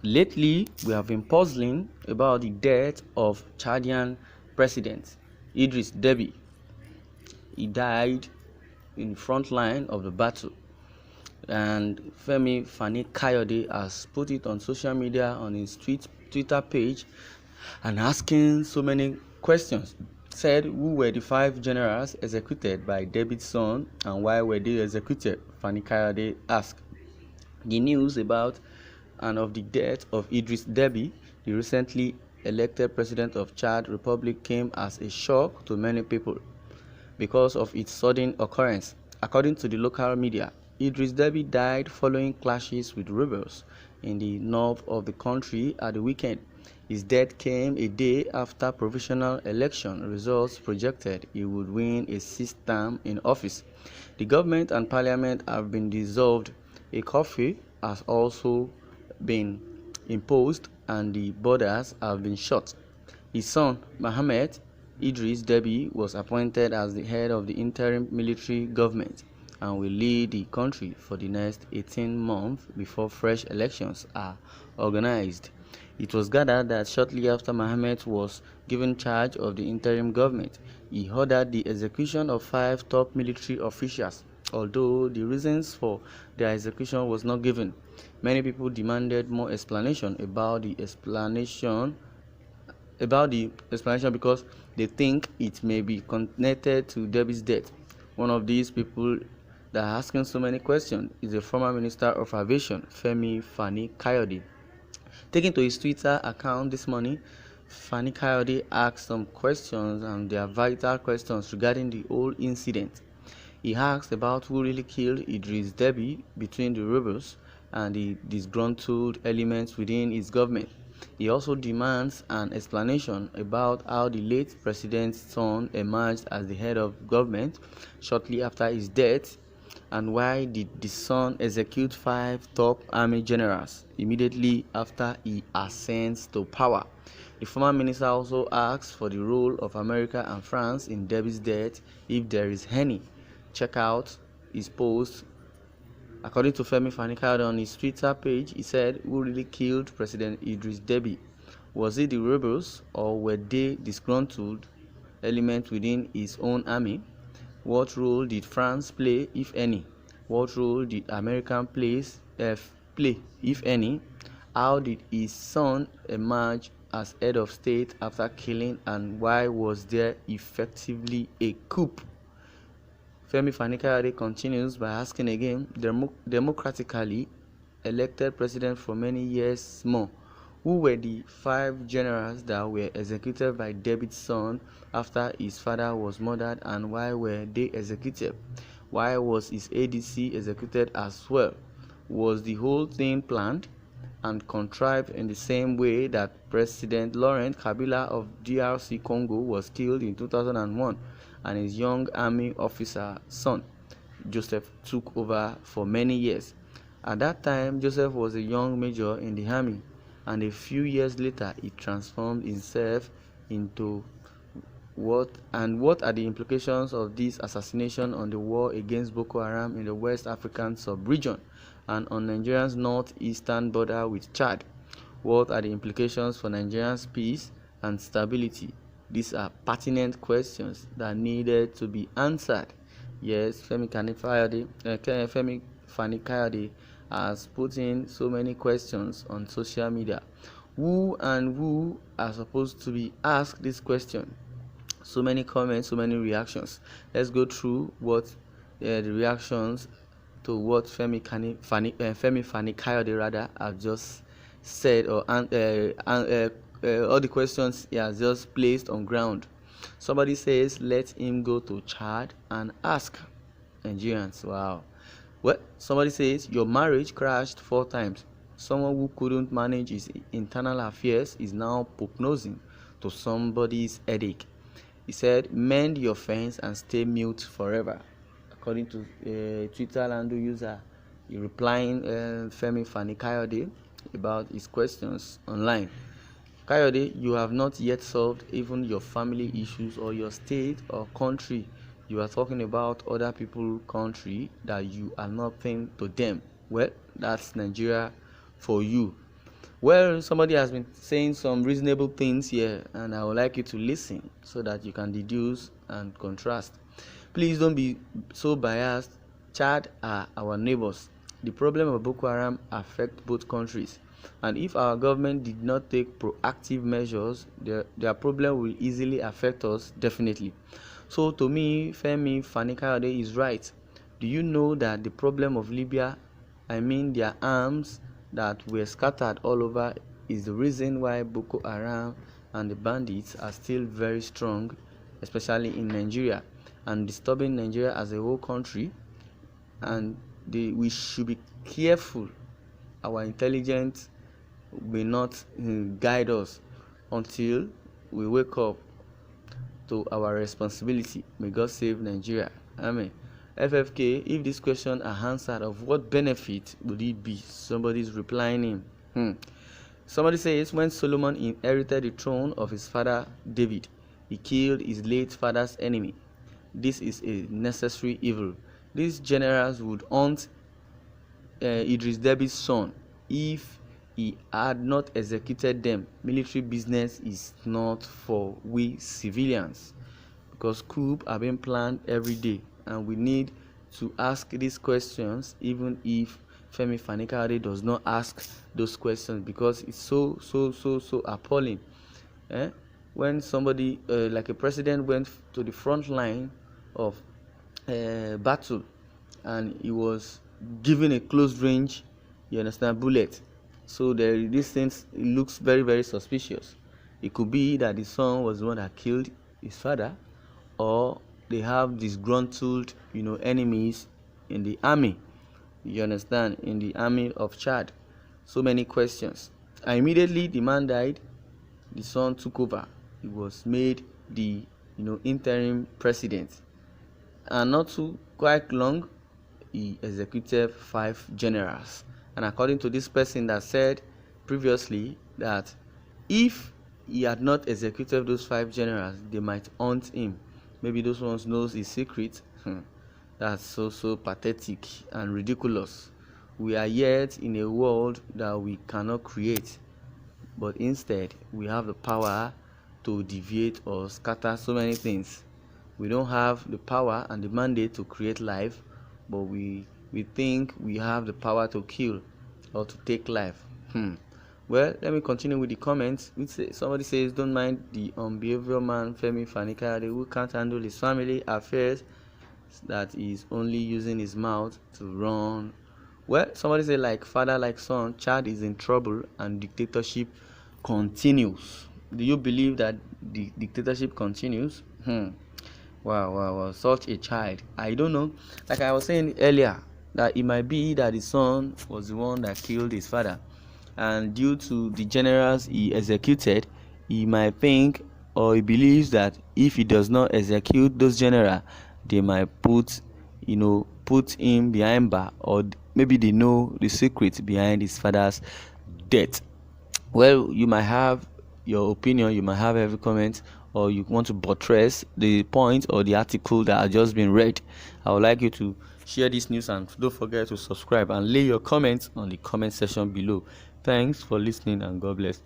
Lately, we have been puzzling about the death of Chadian President Idris Debby. He died in the front line of the battle, and Femi Fani Kayode has put it on social media on his Twitter page and asking so many questions. Said who were the 5 generals executed by Debby's son and why were they executed? Fani Kayode asked. The news about and of the death of Idris Debby, the recently elected president of Chad Republic, came as a shock to many people because of its sudden occurrence. According to the local media, Idris Debby died following clashes with rebels in the north of the country at the weekend. His death came a day after provisional election results projected he would win a 6th term in office. The government and parliament have been dissolved. A curfew has also been imposed and the borders have been shut. His son, Mohammed Idris Debby, was appointed as the head of the interim military government and will lead the country for the next 18 months before fresh elections are organized. It was gathered that shortly after Mohammed was given charge of the interim government, he ordered the execution of 5 top military officials. Although the reasons for their execution was not given, many people demanded more explanation about the explanation because they think it may be connected to Debby's death. One of these people that are asking so many questions is the former Minister of Aviation, Femi Fani Kayode. Taking to his Twitter account this morning, Fani Kayode asked some questions, and they are vital questions regarding the whole incident. He asked about who really killed Idris Debby between the rebels and the disgruntled elements within his government. He also demands an explanation about how the late president's son emerged as the head of government shortly after his death, and why did the son execute 5 top army generals immediately after he ascends to power. The former minister also asked for the role of America and France in Debby's death, if there is any. Check out his post. According to Femi Fani-Kayode on his Twitter page, he said, who really killed President Idris Debby? Was it the rebels or were they disgruntled elements within his own army? What role did France play, if any? What role did America play, if any? How did his son emerge as head of state after killing, and why was there effectively a coup? Femi Fani-Kayode continues by asking again, democratically elected president for many years more, who were the 5 generals that were executed by Debby's son after his father was murdered, and why were they executed? Why was his ADC executed as well? Was the whole thing planned and contrived in the same way that President Laurent Kabila of DRC Congo was killed in 2001 and his young army officer son, Joseph, took over for many years? At that time, Joseph was a young major in the army, and a few years later he transformed himself into what are the implications of this assassination on the war against Boko Haram in the West African sub-region and on Nigeria's northeastern border with Chad? What are the implications for Nigeria's peace and stability? These are pertinent questions that needed to be answered. Yes, Femi Fani-Kayode has put in so many questions on social media. Who are supposed to be asked this question? So many comments, so many reactions. Let's go through what the reactions to what Femi Fani-Kayode rather have just said, or all the questions he has just placed on ground. Somebody says, let him go to Chad and ask. Nigerians, wow. Well, somebody says, your marriage crashed 4 times. Someone who couldn't manage his internal affairs is now prognosing to somebody's headache. He said, mend your fence and stay mute forever. According to Twitter handle user, he replying Femi Fani-Kayode about his questions online. Kayode, you have not yet solved even your family issues or your state or country. You are talking about other people's country that you are nothing to them. Well, that's Nigeria for you. Well, somebody has been saying some reasonable things here, and I would like you to listen so that you can deduce and contrast. Please don't be so biased. Chad are our neighbors. The problem of Boko Haram affects both countries, and if our government did not take proactive measures, their problem will easily affect us, definitely. So to me, Femi Fani-Kayode is right. Do you know that the problem of Libya, I mean their arms that were scattered all over, is the reason why Boko Haram and the bandits are still very strong, especially in Nigeria, and disturbing Nigeria as a whole country? And we should be careful our intelligence will not guide us until we wake up to our responsibility. May God save Nigeria. Amen. FFK, if this question are answered, of what benefit would it be? Somebody's replying him. Somebody says, when Solomon inherited the throne of his father David, he killed his late father's enemy. This is a necessary evil. These generals would hunt Idris Debby's son if he had not executed them. Military business is not for we civilians, because coups are being planned every day, and we need to ask these questions even if Femi Fani-Kayode does not ask those questions, because it's so appalling. When somebody like a president went to the front line of battle and he was given a close range, you understand, bullet. So these things, it looks very suspicious. It could be that the son was the one that killed his father, or they have disgruntled enemies in the army, you understand, in the army of Chad. So many questions. And immediately the man died, the son took over. He was made the interim president, and not too quite long he executed 5 generals. And according to this person that said previously that if he had not executed those 5 generals, they might hunt him. Maybe those ones knows his secret. That's so pathetic and ridiculous. We are yet in a world that we cannot create, but instead we have the power to deviate or scatter so many things. We don't have the power and the mandate to create life, but we think we have the power to kill or to take life. Well, let me continue with the comments. Somebody says, don't mind the unbehavioral man Femi Fani-Kayode who can't handle his family affairs, that is only using his mouth to run. Well, somebody say, like father like son, Chad is in trouble and dictatorship continues. Do you believe that the dictatorship continues? Wow, such a child. I don't know. Like I was saying earlier, that it might be that the son was the one that killed his father, and due to the generals he executed, he might think, or he believes, that if he does not execute those generals, they might put him behind bar, or maybe they know the secret behind his father's death. Well, you might have your opinion, you might have every comment, or you want to buttress the point or the article that has just been read. I would like you to share this news, and don't forget to subscribe and lay your comments on the comment section below. Thanks for listening, and God bless.